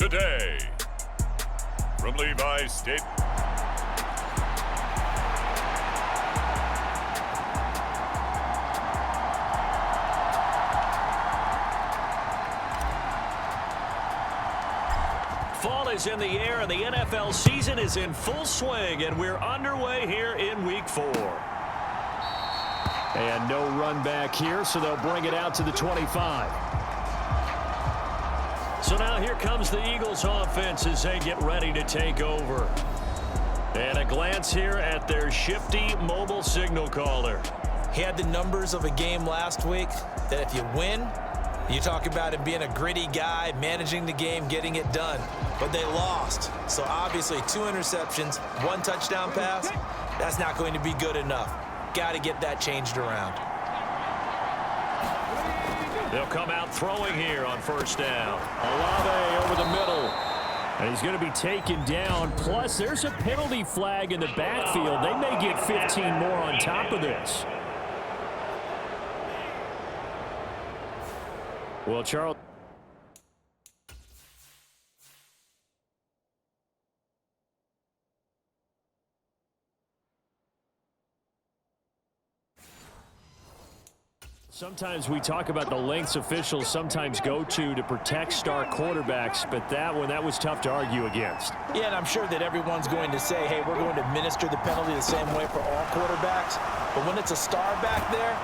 today. From Levi State. Fall is in the air, and the NFL season is in full swing, and we're underway here in Week 4. And no run back here, so they'll bring it out to the 25. So now here comes the Eagles offense as they get ready to take over. And a glance here at their shifty mobile signal caller. He had the numbers of a game last week that if you win, you talk about him being a gritty guy, managing the game, getting it done. But they lost. So obviously 2 interceptions, 1 touchdown pass, that's not going to be good enough. Got to get that changed around. They'll come out throwing here on first down. Olave over the middle. And he's going to be taken down. Plus, there's a penalty flag in the backfield. They may get 15 more on top of this. Well, Charles. Sometimes we talk about the lengths officials sometimes go to protect star quarterbacks, but that one, that was tough to argue against. Yeah, and I'm sure that everyone's going to say, hey, we're going to administer the penalty the same way for all quarterbacks. But when it's a star back there,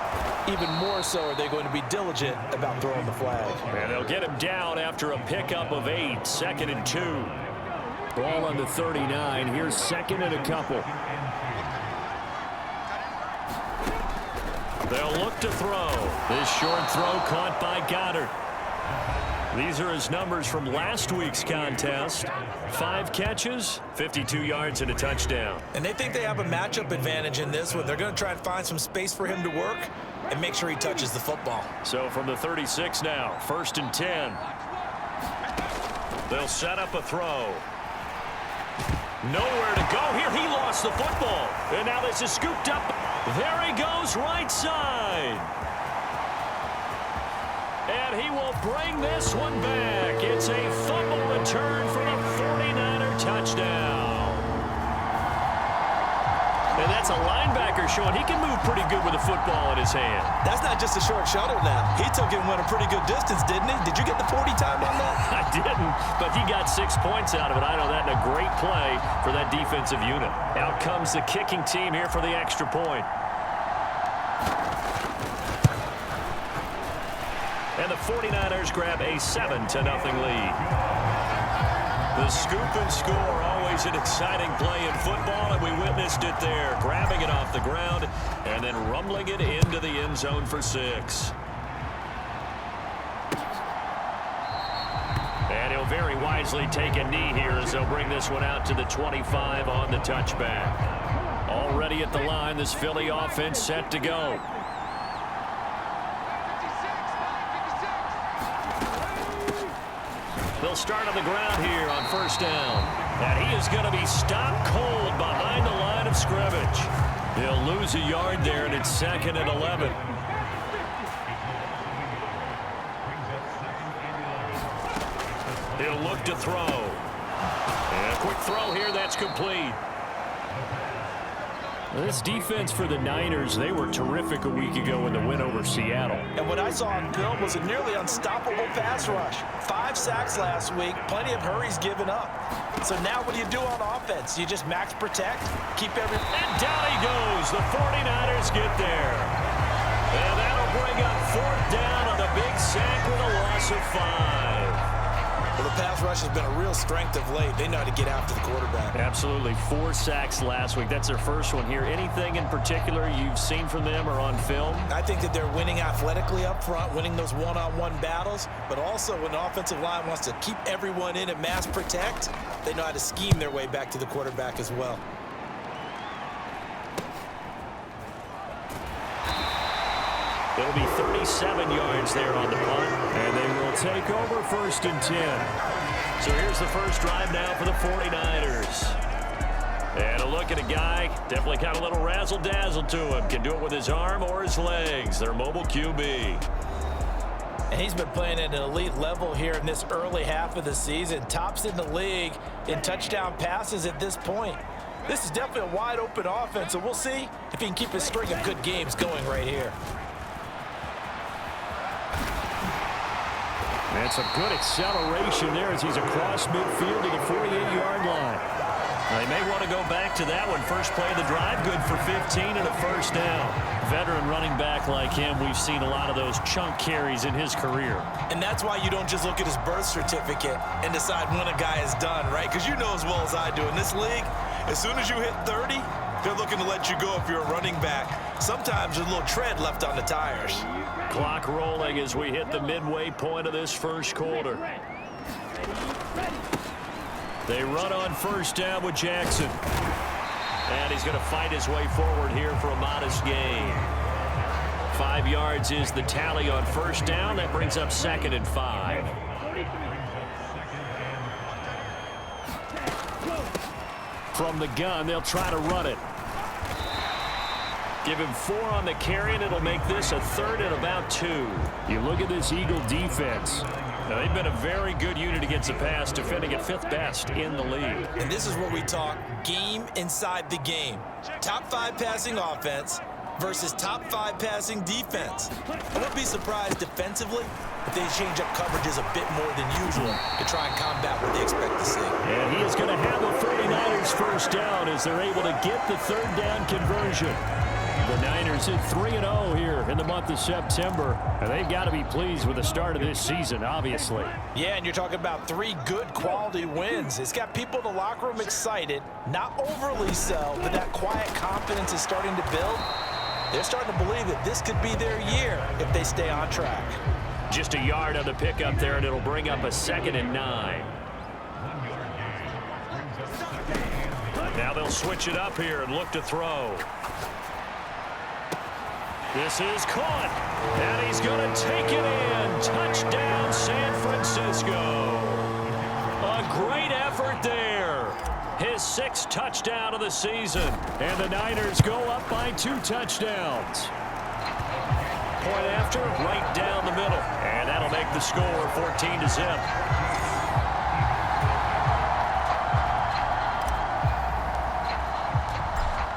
even more so are they going to be diligent about throwing the flag. And they'll get him down after a pickup of 8, 2nd and 2. Ball on the 39. Here's 2nd and a couple. They'll look to throw. This short throw caught by Goddard. These are his numbers from last week's contest. 5 catches, 52 yards, and a touchdown. And they think they have a matchup advantage in this one. They're going to try and find some space for him to work and make sure he touches the football. So from the 36 now, 1st and 10. They'll set up a throw. Nowhere to go here. He lost the football. And now this is scooped up. There he goes, right side. And he will bring this one back. It's a fumble return for the 49er touchdown. And that's a linebacker showing he can move pretty good with a football in his hand. That's not just a short shuttle now. He took it and went a pretty good distance, didn't he? Did you get the 40 time on that? I didn't, but he got 6 points out of it. I know that, and a great play for that defensive unit. Out comes the kicking team here for the extra point. And the 49ers grab a 7-0 lead. The scoop and score, always an exciting play in football, and we witnessed it there, grabbing it off the ground and then rumbling it into the end zone for 6. And he'll very wisely take a knee here as they'll bring this one out to the 25 on the touchback. Already at the line, this Philly offense set to go. They'll start on the ground here on first down. And he is going to be stopped cold behind the line of scrimmage. He'll lose a yard there, and it's 2nd and 11. He'll look to throw. And a quick throw here, that's complete. This defense for the Niners, they were terrific a week ago in the win over Seattle. And what I saw on film was a nearly unstoppable pass rush. 5 sacks last week, plenty of hurries given up. So now what do you do on offense? You just max protect, keep every... And down he goes. The 49ers get there. And that'll bring up 4th down on the big sack with a loss of 5. Well, the pass rush has been a real strength of late. They know how to get after the quarterback. Absolutely. 4 sacks last week. That's their first one here. Anything in particular you've seen from them or on film? I think that they're winning athletically up front, winning those one-on-one battles, but also when the offensive line wants to keep everyone in and mass protect, they know how to scheme their way back to the quarterback as well. It'll be 37 yards there on the punt. And they will take over 1st and 10. So here's the first drive now for the 49ers. And a look at a guy, definitely got a little razzle-dazzle to him. Can do it with his arm or his legs. Their mobile QB. And he's been playing at an elite level here in this early half of the season. Tops in the league in touchdown passes at this point. This is definitely a wide-open offense, so we'll see if he can keep his string of good games going right here. And some good acceleration there as he's across midfield to the 48-yard line. They may want to go back to that one. First play of the drive, good for 15 and a first down. Veteran running back like him, we've seen a lot of those chunk carries in his career. And that's why you don't just look at his birth certificate and decide when a guy is done, right? Because you know as well as I do, in this league, as soon as you hit 30, they're looking to let you go if you're a running back. Sometimes there's a little tread left on the tires. Clock rolling as we hit the midway point of this first quarter. They run on first down with Jackson. And he's going to fight his way forward here for a modest gain. 5 yards is the tally on first down. That brings up 2nd and 5. From the gun, they'll try to run it. Give him 4 on the carry, and it'll make this a 3rd and about 2. You look at this Eagle defense. Now, they've been a very good unit against the pass, defending at 5th best in the league. And this is what we talk game inside the game. Top 5 passing offense versus top 5 passing defense. I wouldn't be surprised defensively if they change up coverages a bit more than usual to try and combat what they expect to see. And he is going to have the 49ers first down as they're able to get the 3rd down conversion. The Niners at 3-0 here in the month of September, and they've got to be pleased with the start of this season, obviously. Yeah, and you're talking about 3 good quality wins. It's got people in the locker room excited, not overly so, but that quiet confidence is starting to build. They're starting to believe that this could be their year if they stay on track. Just a yard on the pickup there, and it'll bring up a 2nd and 9. Now they'll switch it up here and look to throw. This is caught, and he's going to take it in. Touchdown, San Francisco. A great effort there. His 6th touchdown of the season. And the Niners go up by 2 touchdowns. Point after, right down the middle. And that'll make the score 14-0.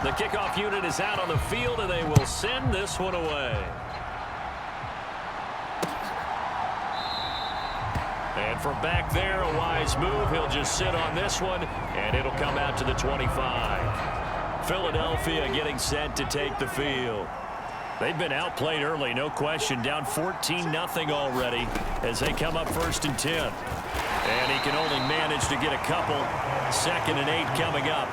The kickoff unit is out on the field, and they will send this one away. And from back there, a wise move. He'll just sit on this one, and it'll come out to the 25. Philadelphia getting set to take the field. They've been outplayed early, no question. Down 14-0 already as they come up 1st and 10. And he can only manage to get a couple. 2nd and 8 coming up.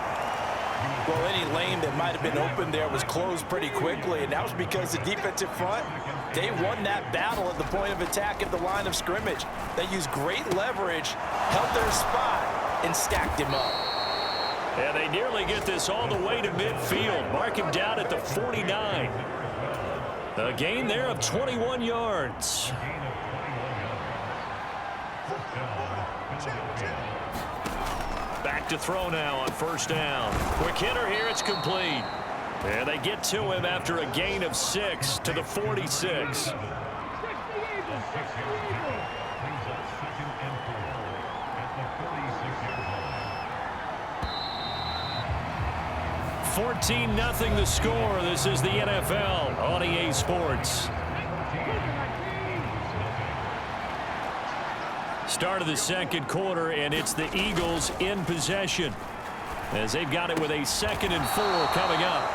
Well, any lane that might have been open there was closed pretty quickly, and that was because the defensive front, they won that battle at the point of attack at the line of scrimmage. They used great leverage, held their spot, and stacked him up. And they nearly get this all the way to midfield. Mark him down at the 49. A gain there of 21 yards. Back to throw now on first down. Quick hitter here, it's complete. And they get to him after a gain of 6 to the 46. (14-0) the score. This is the NFL on EA Sports. Start of the 2nd quarter, and it's the Eagles in possession as they've got it with a 2nd and 4 coming up.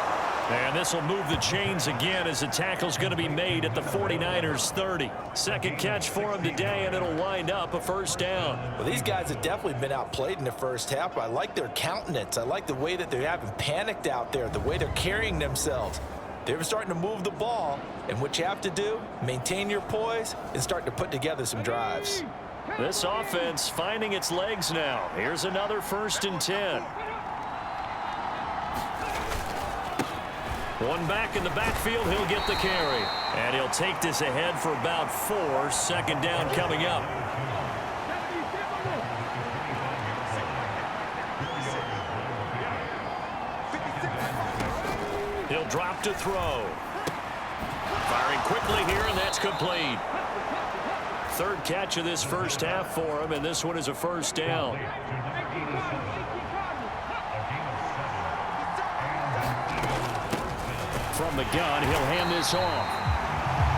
And this will move the chains again as the tackle's going to be made at the 49ers 30. 2nd catch for him today, and it'll wind up a first down. Well, these guys have definitely been outplayed in the first half. I like their countenance. I like the way that they haven't panicked out there, the way they're carrying themselves. They're starting to move the ball, and what you have to do, maintain your poise and start to put together some drives. This offense finding its legs now. Here's another 1st and 10. One back in the backfield, he'll get the carry. And he'll take this ahead for about 4. 2nd down coming up. He'll drop to throw. Firing quickly here, and that's complete. third catch of this first half for him, and this one is a first down. From the gun, he'll hand this off.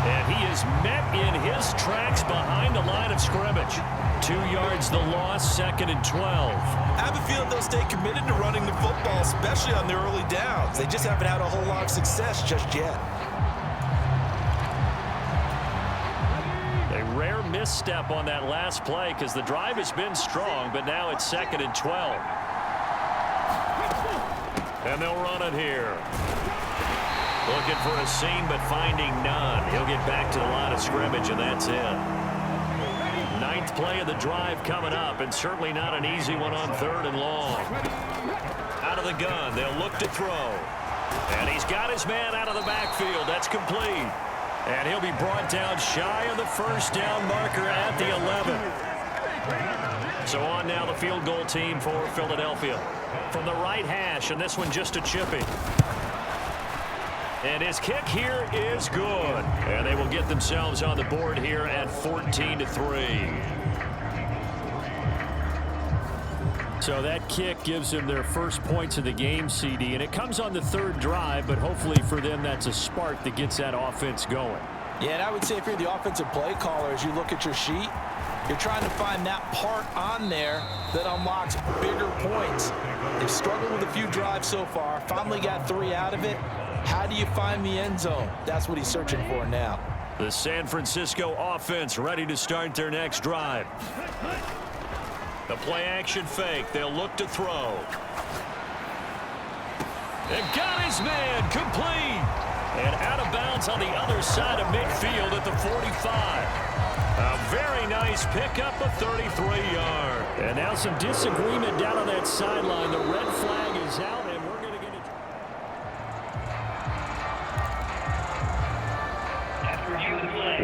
And he is met in his tracks behind the line of scrimmage. 2 yards the loss, 2nd and 12. I have a feeling they'll stay committed to running the football, especially on their early downs. They just haven't had a whole lot of success just yet. A rare misstep on that last play because the drive has been strong, but now it's 2nd and 12. And they'll run it here. Looking for a seam, but finding none. He'll get back to the line of scrimmage, and that's it. 9th play of the drive coming up, and certainly not an easy one on 3rd and long. Out of the gun, they'll look to throw. And he's got his man out of the backfield. That's complete. And he'll be brought down shy of the first down marker at the 11. So on now the field goal team for Philadelphia. From the right hash, and this one just a chippy. And his kick here is good. And they will get themselves on the board here at 14-3. So that kick gives them their first points of the game, CD. And it comes on the 3rd drive, but hopefully for them that's a spark that gets that offense going. Yeah, and I would say if you're the offensive play caller, as you look at your sheet, you're trying to find that part on there that unlocks bigger points. They've struggled with a few drives so far, finally got 3 out of it. How do you find the end zone? That's what he's searching for now. The San Francisco offense ready to start their next drive. The play action fake. They'll look to throw. And got his man complete. And out of bounds on the other side of midfield at the 45. A very nice pickup, a 33-yard. And now some disagreement down on that sideline. The red flag is out, and we're going to get it.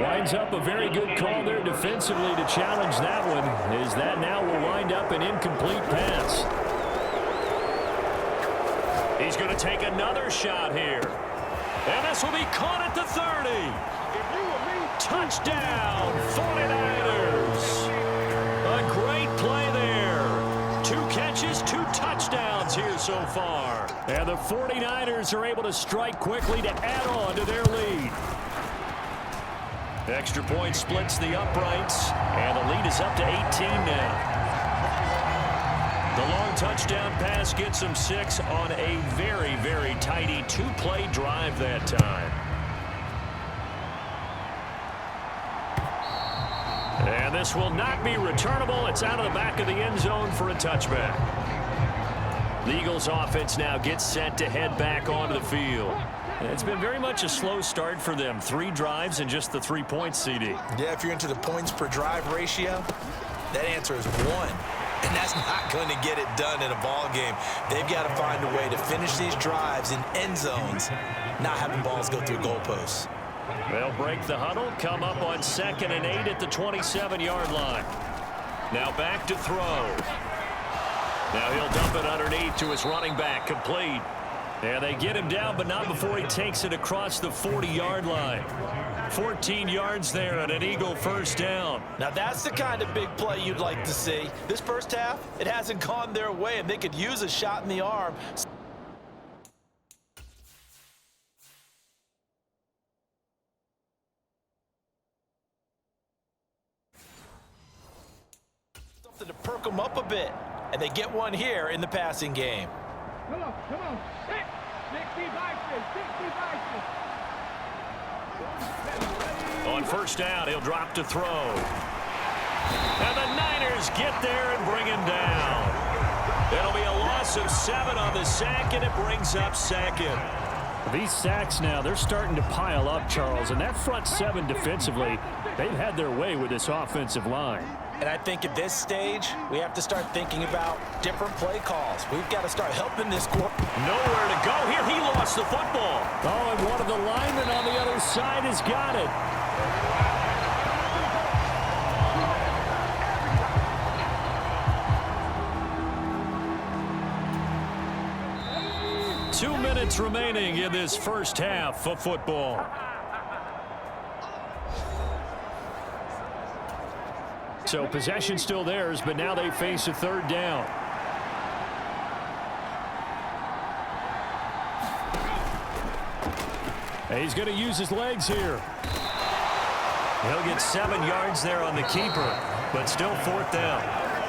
Winds up a very good call there defensively to challenge that one, as that now will wind up an incomplete pass. He's going to take another shot here. And this will be caught at the 30. Touchdown, 49ers. A great play there. 2 catches, 2 touchdowns here so far. And the 49ers are able to strike quickly to add on to their lead. Extra point splits the uprights, and the lead is up to 18 now. The long touchdown pass gets them 6 on a very, very tidy 2-play drive that time. And this will not be returnable. It's out of the back of the end zone for a touchback. The Eagles offense now gets set to head back onto the field. It's been very much a slow start for them. 3 drives and just the 3 points, CD. Yeah, if you're into the points per drive ratio, that answer is 1. And that's not going to get it done in a ball game. They've got to find a way to finish these drives in end zones, not having balls go through goalposts. They'll break the huddle, come up on 2nd and 8 at the 27-yard line. Now back to throw. Now he'll dump it underneath to his running back, complete. And they get him down, but not before he takes it across the 40-yard line. 14 yards there and an Eagle first down. Now that's the kind of big play you'd like to see. This first half, it hasn't gone their way, and they could use a shot in the arm. Something to perk them up a bit, and they get one here in the passing game. Come on. 60 On first down, he'll drop to throw. And the Niners get there and bring him down. It'll be a loss of 7 on the sack, and it brings up 2nd. These sacks now, they're starting to pile up, Charles. And that front 7 defensively, they've had their way with this offensive line. And I think at this stage, we have to start thinking about different play calls. We've got to start helping this quarter. Nowhere to go here. He lost the football. Oh, and one of the linemen on the other side has got it. Two minutes remaining in this first half of football. So possession still theirs, but now they face a third down. And he's going to use his legs here. He'll get 7 yards there on the keeper, but still fourth down.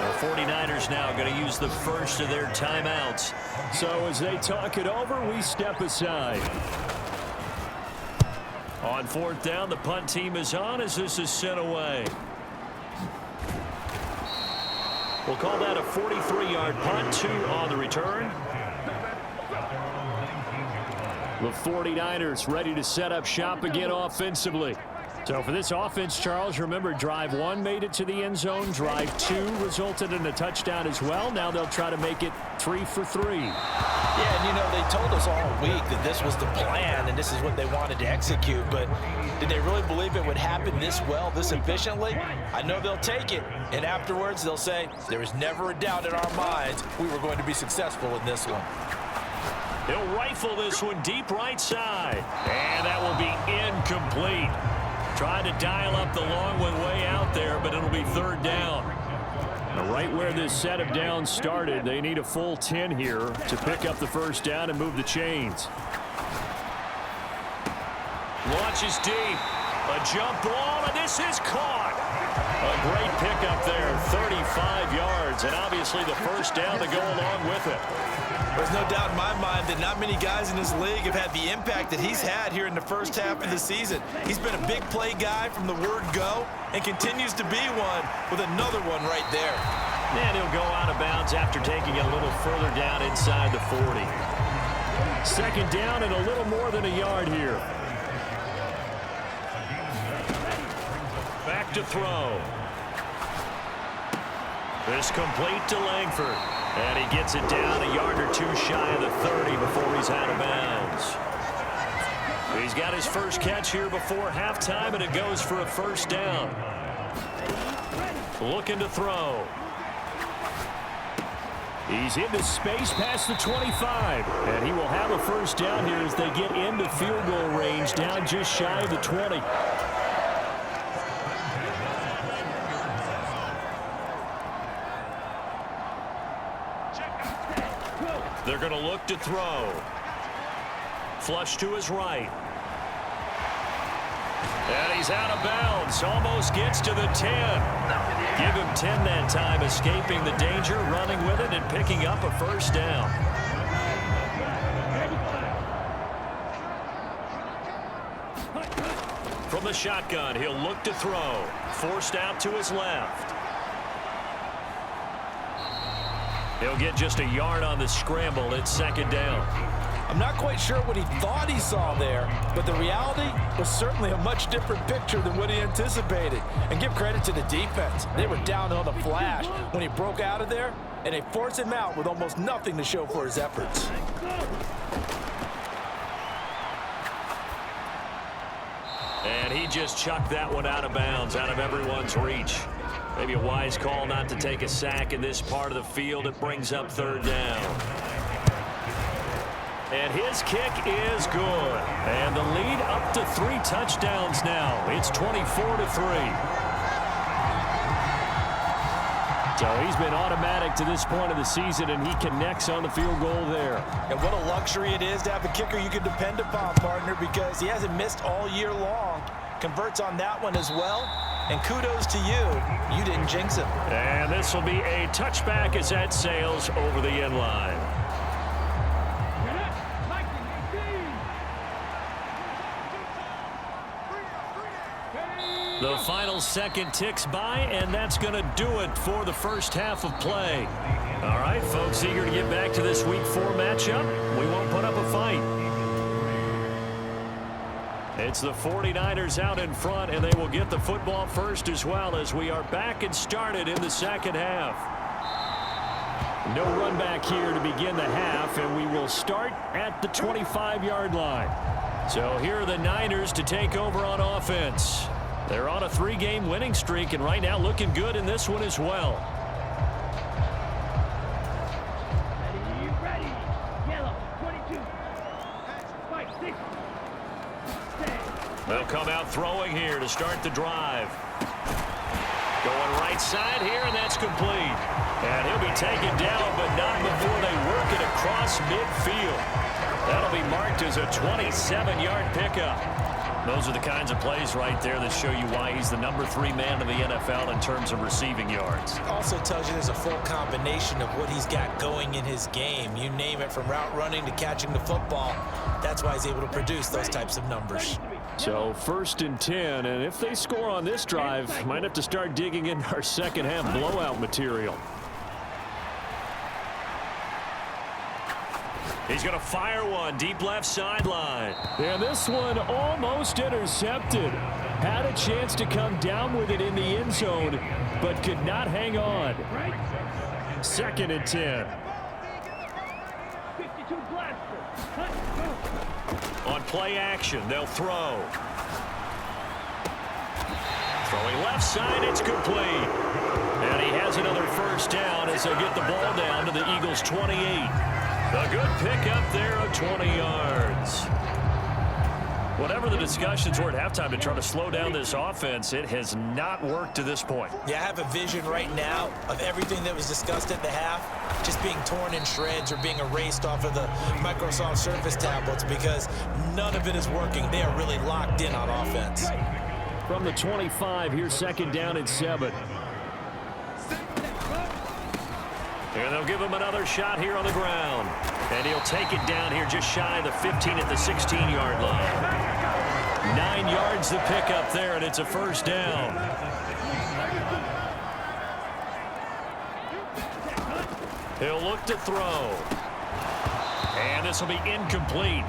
The 49ers now going to use the first of their timeouts. So as they talk it over, we step aside. On fourth down, the punt team is on as this is sent away. We'll call that a 43-yard punt, 2 on the return. The 49ers ready to set up shop again offensively. So for this offense, Charles, remember drive 1 made it to the end zone. Drive 2 resulted in a touchdown as well. Now they'll try to make it 3 for 3. Yeah, and you know, they told us all week that this was the plan and this is what they wanted to execute, but did they really believe it would happen this well, this efficiently? I know they'll take it, and afterwards they'll say, there was never a doubt in our minds we were going to be successful in this one. He'll rifle this one deep right side, and that will be incomplete. Trying to dial up the long one way out there, but it'll be third down. Now right where this set of downs started, they need a full 10 here to pick up the first down and move the chains. Launches deep. A jump ball, and this is caught. A great pickup there, 35 yards, and obviously the first down to go along with it. There's no doubt in my mind that not many guys in this league have had the impact that he's had here in the first half of the season. He's been a big play guy from the word go and continues to be one with another one right there. And he'll go out of bounds after taking it a little further down inside the 40. Second down and a little more than a yard here. Back to throw. This complete to Langford. And he gets it down a yard or 2 shy of the 30 before he's out of bounds. He's got his first catch here before halftime, and it goes for a first down. Looking to throw. He's into space past the 25, and he will have a first down here as they get into field goal range down just shy of the 20. They're going to look to throw. Flush to his right. And he's out of bounds. Almost gets to the 10. Give him 10 that time, escaping the danger, running with it, and picking up a first down. From the shotgun, he'll look to throw. Forced out to his left. He'll get just a yard on the scramble. It's second down. I'm not quite sure what he thought he saw there, but the reality was certainly a much different picture than what he anticipated. And give credit to the defense. They were down on the flash when he broke out of there, and they forced him out with almost nothing to show for his efforts. And he just chucked that one out of bounds, out of everyone's reach. Maybe a wise call not to take a sack in this part of the field. It brings up third down. And his kick is good. And the lead up to 3 touchdowns now. It's 24-3. So he's been automatic to this point of the season, and he connects on the field goal there. And what a luxury it is to have a kicker you can depend upon, partner, because he hasn't missed all year long. Converts on that one as well. And kudos to you. You didn't jinx him. And this will be a touchback as that sails over the end line. The final second ticks by, and that's going to do it for the first half of play. All right, folks, eager to get back to this Week 4 matchup. We won't put up a fight. It's the 49ers out in front, and they will get the football first as well as we are back and started in the second half. No run back here to begin the half, and we will start at the 25-yard line. So here are the Niners to take over on offense. They're on a 3-game winning streak, and right now looking good in this one as well. Ready. Yellow, 22. Fight, 6. They'll come out throwing here to start the drive. Going right side here, and that's complete. And he'll be taken down, but not before they work it across midfield. That'll be marked as a 27-yard pickup. Those are the kinds of plays right there that show you why he's the number 3 man in the NFL in terms of receiving yards. Also tells you there's a full combination of what he's got going in his game. You name it, from route running to catching the football. That's why he's able to produce those types of numbers. So 1st and 10, and if they score on this drive, might have to start digging into our second half blowout material. He's going to fire one deep left sideline. And this one almost intercepted. Had a chance to come down with it in the end zone, but could not hang on. 2nd and 10. 52 blaster. On play action, they'll throw. Throwing left side, it's complete. And he has another first down as they get the ball down to the Eagles' 28. A good pickup there of 20 yards. Whatever the discussions were at halftime to try to slow down this offense, it has not worked to this point. Yeah, I have a vision right now of everything that was discussed at the half just being torn in shreds or being erased off of the Microsoft Surface tablets, because none of it is working. They are really locked in on offense. From the 25, here's 2nd down and 7. And they'll give him another shot here on the ground. And he'll take it down here just shy of the 15 at the 16-yard line. 9 yards the pickup there, and it's a first down. He'll look to throw. And this will be incomplete.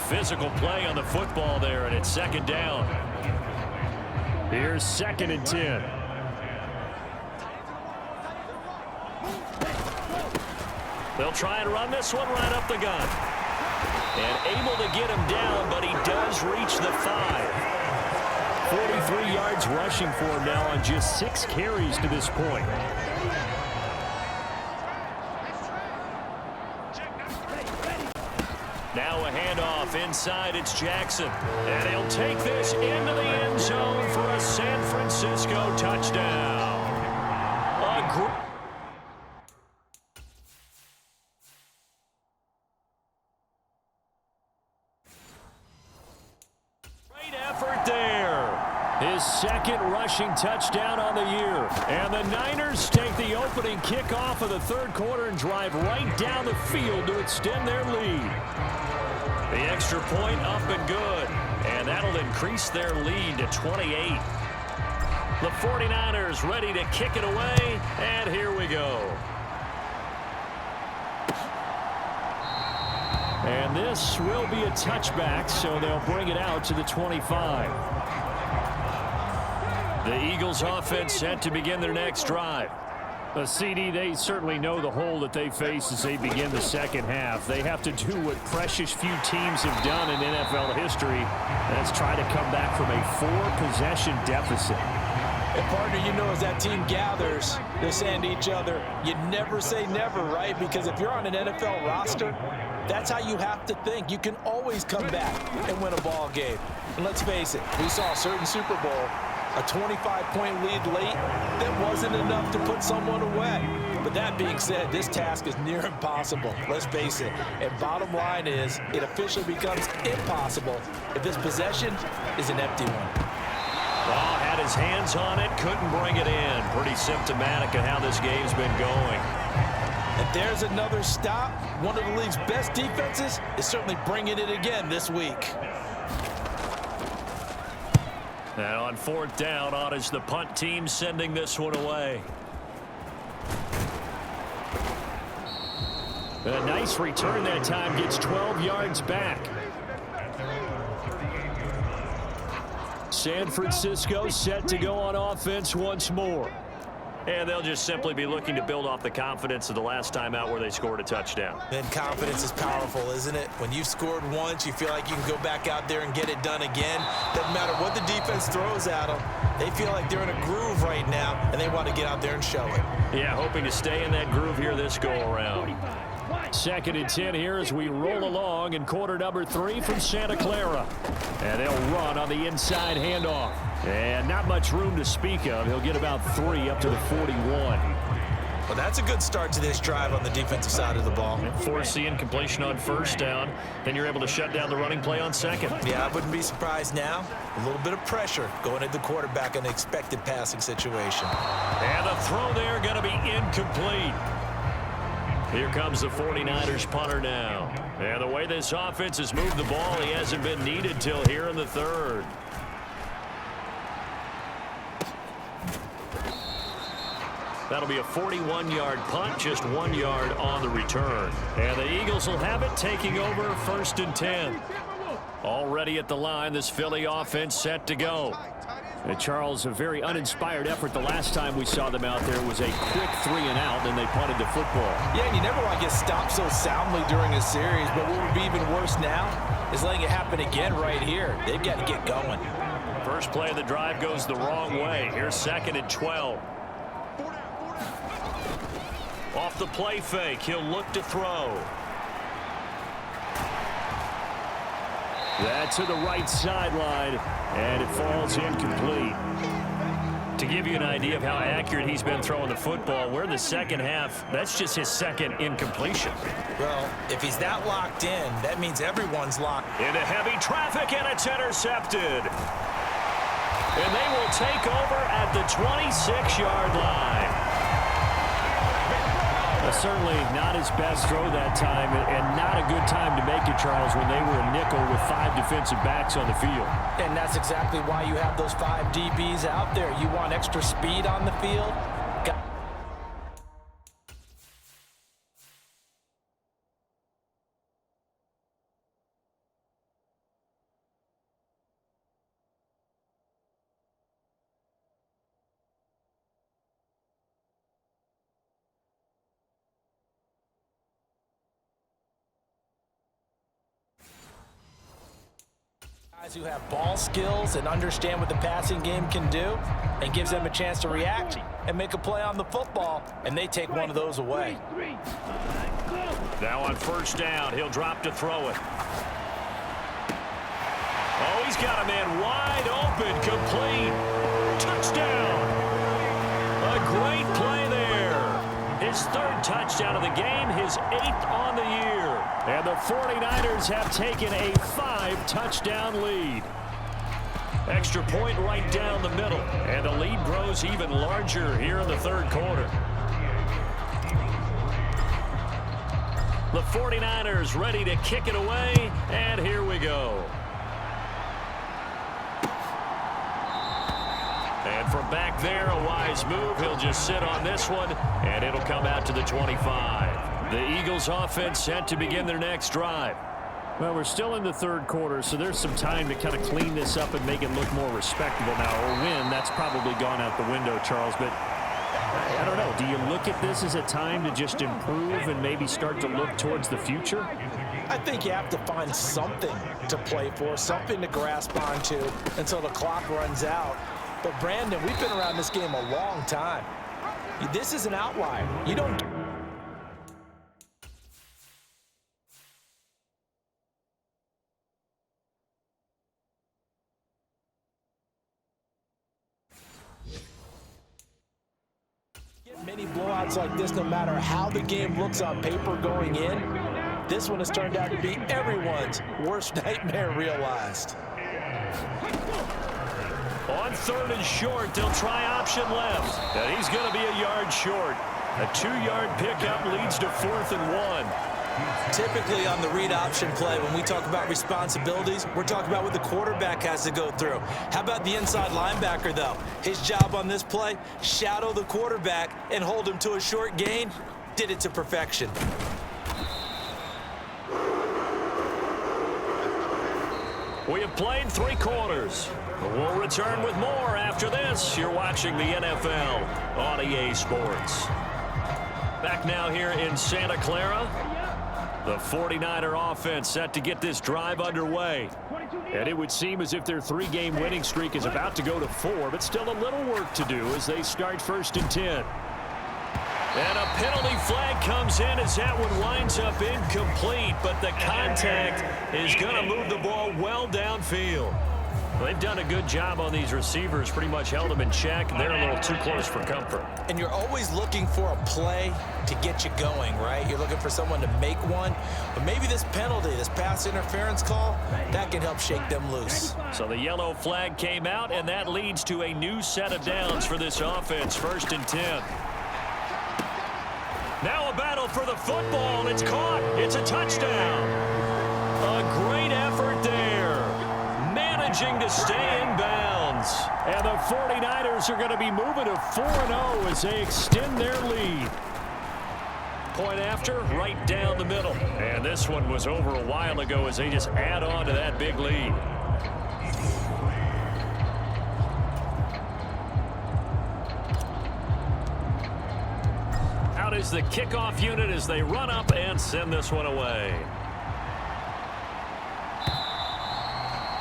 Physical play on the football there, and it's 2nd down. Here's 2nd and 10. They'll try and run this one right up the gut. And able to get him down, but he does reach the 5. 43 yards rushing for him now on just 6 carries to this point. Now a handoff inside, it's Jackson. And he'll take this into the end zone for a San Francisco touchdown. Great effort there. His 2nd rushing touchdown on the year. And the Niners take the opening kickoff of the 3rd quarter and drive right down the field to extend their lead. The extra point up and good. And that'll increase their lead to 28. The 49ers ready to kick it away. And here we go. And this will be a touchback, so they'll bring it out to the 25. The Eagles offense set to begin their next drive. CD, they certainly know the hole that they face as they begin the second half. They have to do what precious few teams have done in NFL history. That's try to come back from a 4-possession deficit. And partner, you know, as that team gathers, they're saying to each other, you never say never, right? Because if you're on an NFL roster, that's how you have to think. You can always come back and win a ball game. And let's face it, we saw a certain Super Bowl, a 25-point lead late, that wasn't enough to put someone away. But that being said, this task is near impossible. Let's face it. And bottom line is, it officially becomes impossible if this possession is an empty one. Well, had his hands on it, couldn't bring it in. Pretty symptomatic of how this game's been going. And there's another stop. One of the league's best defenses is certainly bringing it again this week. And on 4th down, on is the punt team sending this one away. A nice return that time, gets 12 yards back. San Francisco set to go on offense once more. And they'll just simply be looking to build off the confidence of the last time out where they scored a touchdown. Then confidence is powerful, isn't it? When you've scored once, you feel like you can go back out there and get it done again. Doesn't matter what the defense throws at them. They feel like they're in a groove right now, and they want to get out there and show it. Yeah, hoping to stay in that groove here this go-around. 2nd and 10 here as we roll along in quarter number 3 from Santa Clara. And they'll run on the inside handoff. And not much room to speak of. He'll get about 3 up to the 41. Well, that's a good start to this drive on the defensive side of the ball. Force the incompletion on first down. Then you're able to shut down the running play on second. Yeah, I wouldn't be surprised now. A little bit of pressure going at the quarterback in an expected passing situation. And the throw there going to be incomplete. Here comes the 49ers punter now. And the way this offense has moved the ball, he hasn't been needed till here in the third. That'll be a 41-yard punt, just 1 yard on the return. And the Eagles will have it, taking over 1st and 10. Already at the line, this Philly offense set to go. And Charles, a very uninspired effort the last time we saw them out there was a quick 3 and out, and they punted the football. Yeah, and you never want to get stopped so soundly during a series, but what would be even worse now is letting it happen again right here. They've got to get going. First play of the drive goes the wrong way. Here's 2nd and 12. Off the play fake, he'll look to throw. That's to the right sideline, and it falls incomplete. To give you an idea of how accurate he's been throwing the football, we're in the second half. That's just his 2nd incompletion. Well, if he's that locked in, that means everyone's locked. Into heavy traffic, and it's intercepted. And they will take over at the 26-yard line. Certainly not his best throw that time, and not a good time to make it, Charles, when they were a nickel with 5 defensive backs on the field. And that's exactly why you have those 5 DBs out there. You want extra speed on the field. Guys who have ball skills and understand what the passing game can do, and gives them a chance to react and make a play on the football, and they take one of those away. Now on first down, he'll drop to throw it. Oh, he's got a man wide open, complete. Touchdown. A great play there. His 3rd touchdown of the game, his 8th on the year. And the 49ers have taken a 5-touchdown lead. Extra point right down the middle. And the lead grows even larger here in the 3rd quarter. The 49ers ready to kick it away. And here we go. And from back there, a wise move. He'll just sit on this one, and it'll come out to the 25. The Eagles offense set to begin their next drive. Well, we're still in the 3rd quarter, so there's some time to kind of clean this up and make it look more respectable now. Or win, that's probably gone out the window, Charles. But I don't know. Do you look at this as a time to just improve and maybe start to look towards the future? I think you have to find something to play for, something to grasp onto until the clock runs out. But, Brandon, we've been around this game a long time. This is an outlier. You don't... Many blowouts like this, no matter how the game looks on paper going in, this one has turned out to be everyone's worst nightmare realized. On 3rd and short, they'll try option left. And he's going to be a yard short. A 2-yard pickup leads to 4th and 1. Typically on the read option play, when we talk about responsibilities, we're talking about what the quarterback has to go through. How about the inside linebacker, though? His job on this play, shadow the quarterback and hold him to a short gain. Did it to perfection. We have played 3 quarters. We'll return with more after this. You're watching the NFL on EA Sports. Back now here in Santa Clara. The 49er offense set to get this drive underway. And it would seem as if their 3-game winning streak is about to go to 4, but still a little work to do as they start 1st and 10. And a penalty flag comes in as that one winds up incomplete, but the contact is going to move the ball well downfield. They've done a good job on these receivers, pretty much held them in check. They're a little too close for comfort. And you're always looking for a play to get you going, right? You're looking for someone to make one. But maybe this penalty, this pass interference call, that can help shake them loose. So the yellow flag came out, and that leads to a new set of downs for this offense. 1st and 10. Now a battle for the football, and it's caught. It's a touchdown. A great effort there. Managing to stay in bounds. And the 49ers are going to be moving to 4-0 as they extend their lead. Point after, right down the middle. And this one was over a while ago as they just add on to that big lead. Out is the kickoff unit as they run up and send this one away.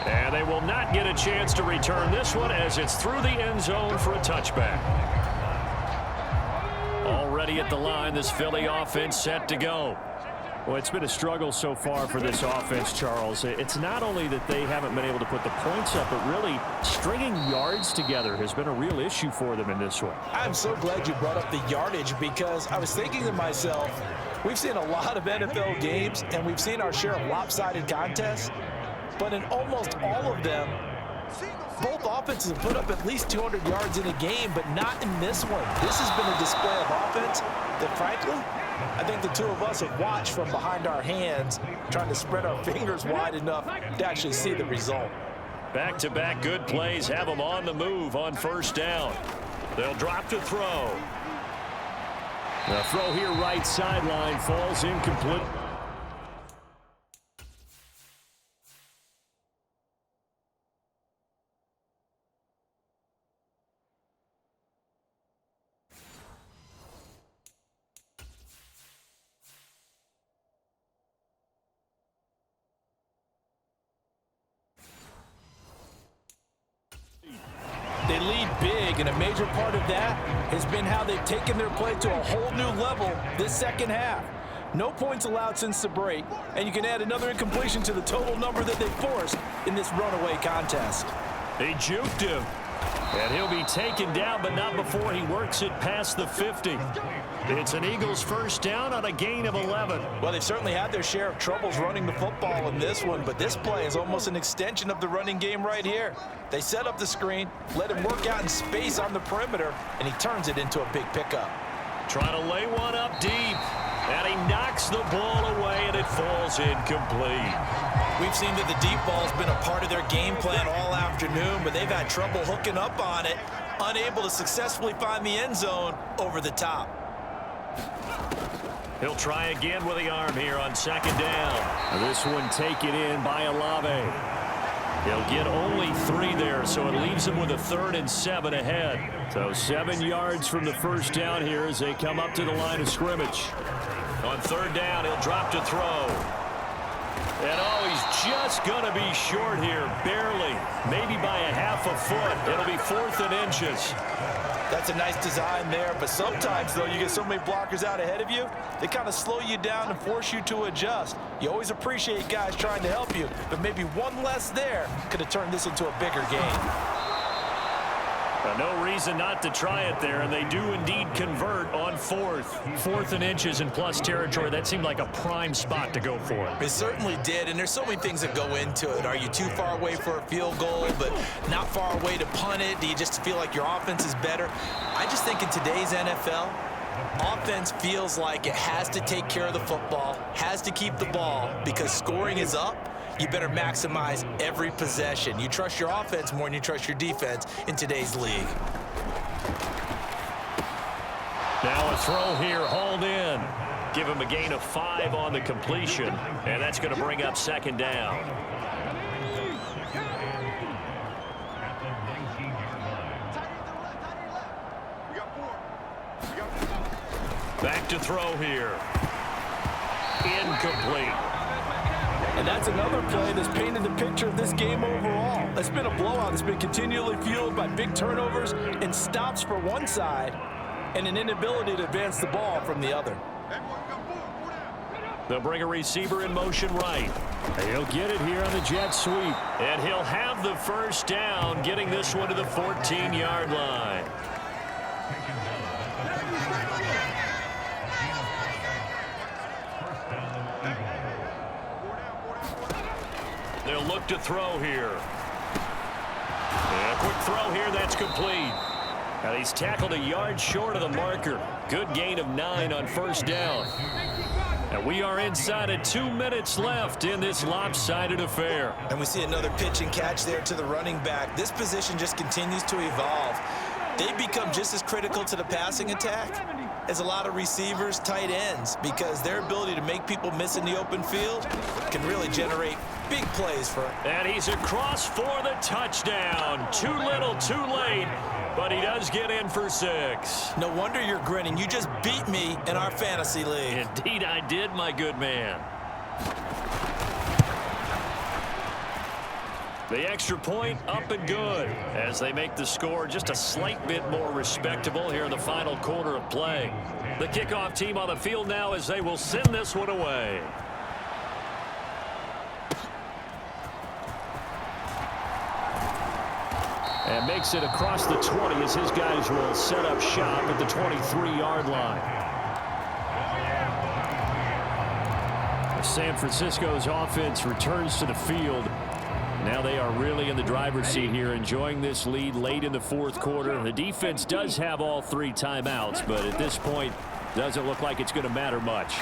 And they will not get a chance to return this one as it's through the end zone for a touchback. Already at the line, this Philly offense set to go. Well, it's been a struggle so far for this offense, Charles. It's not only that they haven't been able to put the points up, but really stringing yards together has been a real issue for them in this one. I'm so glad you brought up the yardage because I was thinking to myself, we've seen a lot of NFL games and we've seen our share of lopsided contests. But in almost all of them, both offenses have put up at least 200 yards in a game, but not in this one. This has been a display of offense that, frankly, I think the two of us have watched from behind our hands, trying to spread our fingers wide enough to actually see the result. Back-to-back good plays have them on the move on 1st down. They'll drop to throw. The throw here right sideline falls incomplete. They lead big, and a major part of that has been how they've taken their play to a whole new level this second half. No points allowed since the break, and you can add another incompletion to the total number that they forced in this runaway contest. They juked him, and he'll be taken down, but not before he works it past the 50. It's an Eagles 1st down on a gain of 11. Well, they've certainly had their share of troubles running the football in this one, but this play is almost an extension of the running game right here. They set up the screen, let him work out in space on the perimeter, and he turns it into a big pickup. Trying to lay one up deep, and he knocks the ball away, and it falls incomplete. We've seen that the deep ball's been a part of their game plan all afternoon, but they've had trouble hooking up on it, unable to successfully find the end zone over the top. He'll try again with the arm here on 2nd down. This one taken in by Olave. He'll get only 3 there, so it leaves him with a 3rd and 7 ahead. So 7 yards from the 1st down here as they come up to the line of scrimmage. On 3rd down, he'll drop to throw. And oh, he's just going to be short here, barely, maybe by a half a foot. It'll be 4th and inches. That's a nice design there, but sometimes, though, you get so many blockers out ahead of you, they kind of slow you down and force you to adjust. You always appreciate guys trying to help you, but maybe one less there could have turned this into a bigger game. No reason not to try it there, and they do indeed convert on 4th. 4th and inches in plus territory. That seemed like a prime spot to go for. It certainly did, and there's so many things that go into it. Are you too far away for a field goal, but not far away to punt it? Do you just feel like your offense is better? I just think in today's NFL, offense feels like it has to take care of the football, has to keep the ball, because scoring is up. You better maximize every possession. You trust your offense more than you trust your defense in today's league. Now a throw here, hauled in. Give him a gain of 5 on the completion, and that's going to bring up 2nd down. Back to throw here. Incomplete. And that's another play that's painted the picture of this game overall. It's been a blowout. It's been continually fueled by big turnovers and stops for one side and an inability to advance the ball from the other. They'll bring a receiver in motion right. And he'll get it here on the jet sweep. And he'll have the first down, getting this one to the 14-yard line. They'll look to throw here. And a quick throw here, that's complete. And he's tackled a yard short of the marker. Good gain of 9 on first down. And we are inside of 2 minutes left in this lopsided affair. And we see another pitch and catch there to the running back. This position just continues to evolve. They become just as critical to the passing attack as a lot of receivers, tight ends, because their ability to make people miss in the open field can really generate big plays for them. And he's across for the touchdown. Too little, too late, but he does get in for 6. No wonder you're grinning. You just beat me in our fantasy league. Indeed I did, my good man. The extra point up and good as they make the score just a slight bit more respectable here in the final quarter of play. The kickoff team on the field now as they will send this one away. And makes it across the 20 as his guys will set up shop at the 23-yard line. San Francisco's offense returns to the field. Now they are really in the driver's seat here, enjoying this lead late in the fourth quarter. The defense does have all 3 timeouts, but at this point, doesn't look like it's going to matter much.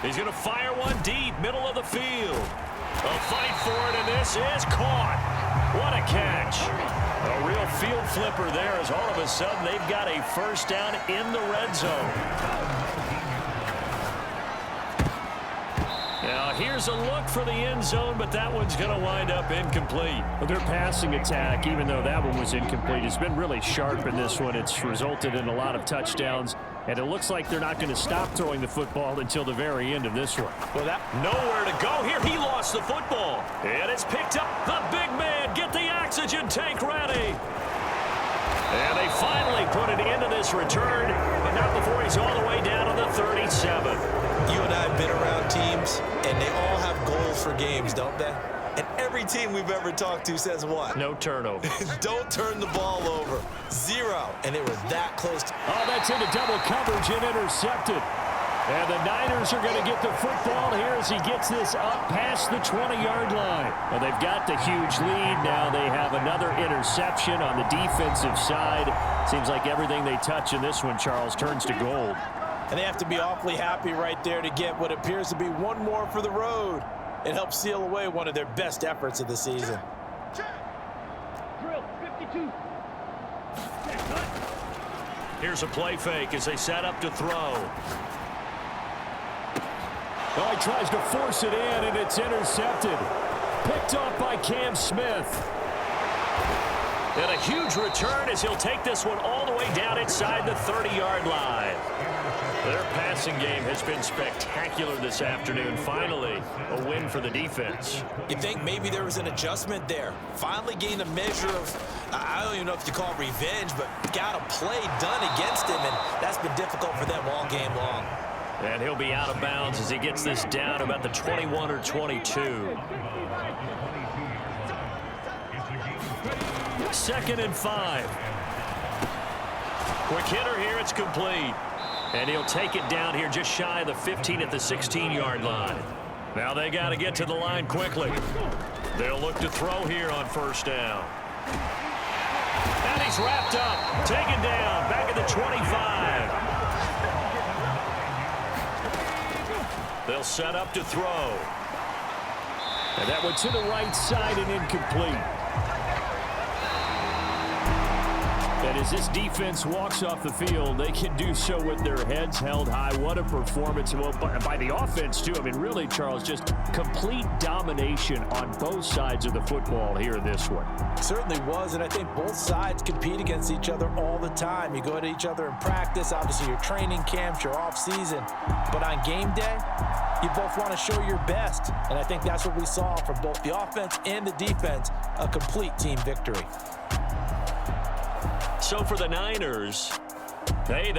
He's going to fire one deep, middle of the field. A fight for it, and this is caught. What a catch. A real field flipper there as all of a sudden they've got a first down in the red zone. Now here's a look for the end zone, but that one's going to wind up incomplete. Well, their passing attack, even though that one was incomplete, has been really sharp in this one. It's resulted in a lot of touchdowns, and it looks like they're not going to stop throwing the football until the very end of this one. Well, that nowhere to go here. He lost the football, and it's picked up. The big man, get the oxygen tank ready. And they finally put an end to this return, but not before he's all the way down on the 37. You and I have been around teams, and they all have goals for games, don't they? And every team we've ever talked to says what? No turnover. Don't turn the ball over. 0. And they were that close. Oh, that's into double coverage and intercepted. And the Niners are going to get the football here as he gets this up past the 20-yard line. Well, they've got the huge lead. Now they have another interception on the defensive side. Seems like everything they touch in this one, Charles, turns to gold. And they have to be awfully happy right there to get what appears to be one more for the road. It helps seal away one of their best efforts of the season. Drill 52. Here's a play fake as they set up to throw. Oh, he tries to force it in, and it's intercepted. Picked off by Cam Smith. And a huge return as he'll take this one all the way down inside the 30-yard line. Their passing game has been spectacular this afternoon. Finally, a win for the defense. You think maybe there was an adjustment there. Finally gained a measure of, I don't even know if you call it revenge, but got a play done against him, and that's been difficult for them all game long. And he'll be out of bounds as he gets this down about the 21 or 22. 2nd and 5. Quick hitter here, it's complete. And he'll take it down here just shy of the 15 at the 16-yard line. Now they got to get to the line quickly. They'll look to throw here on first down. And he's wrapped up, taken down, back at the 25. They'll set up to throw. And that one to the right side and incomplete. And as this defense walks off the field, they can do so with their heads held high. What a performance. Well, by the offense, too. I mean, really, Charles, just complete domination on both sides of the football here in this one. Certainly was, and I think both sides compete against each other all the time. You go to each other in practice, obviously your training camps, your off-season. But on game day, you both want to show your best. And I think that's what we saw from both the offense and the defense, a complete team victory. So for the Niners, they